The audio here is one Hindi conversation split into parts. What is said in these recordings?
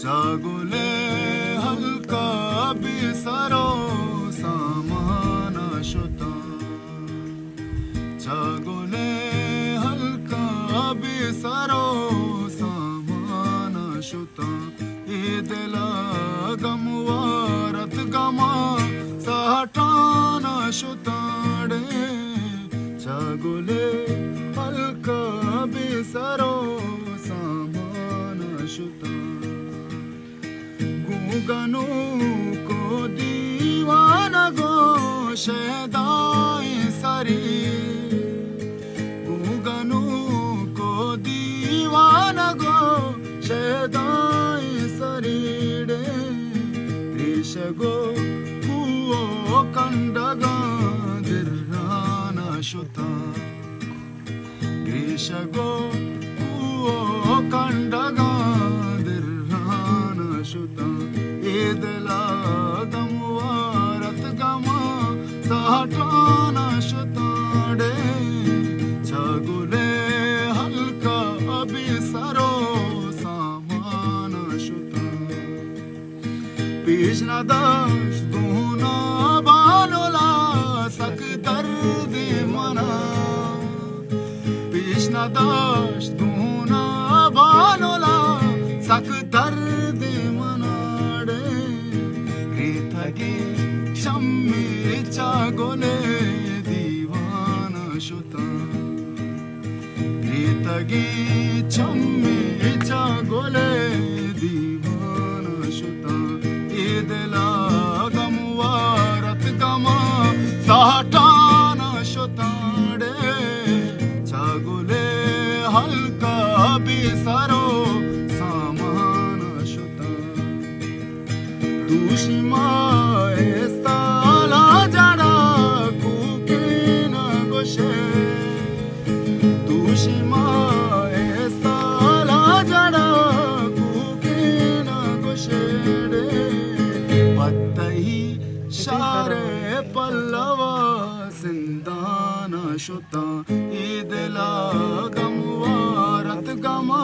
जागोले हलका बिसरो सामान शुता जागोले हलका बिसरो सामान शुता ईदला गमवारत गमा सहटाना शुताडे जागोले हलका बिसरो सामान शुता गनु को दीवाना गो शैदाई सरी गनु को दीवाना गो शैदाई सरीडे ऋष गो कुओ कंडगा दिर्राना शुता ऋष गो कुओ कंडगा दिर्राना शुता ईदला गमवारत गमा सहटाना शुताडे जागोले हलका बिसरो सामान शुता पिछना दश दूना बानोला सक दर्द मना पिछना दश दूना बानोला सक दर्द शम्मी जागोले दीवाना शुता रीतगी शम्मी जागोले दीवाना शुता ईदला गमवारत गमा सहटाना शुताडे जागोले हलका बिसरो सामान शुता दुश्मा शारे पल्लवा सिंदाना शुता ईदला गमवारत गमा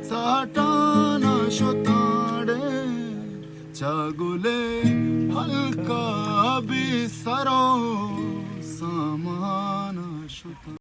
सहटाना शुताडे जागोले हलका बिसरो सामान शुता।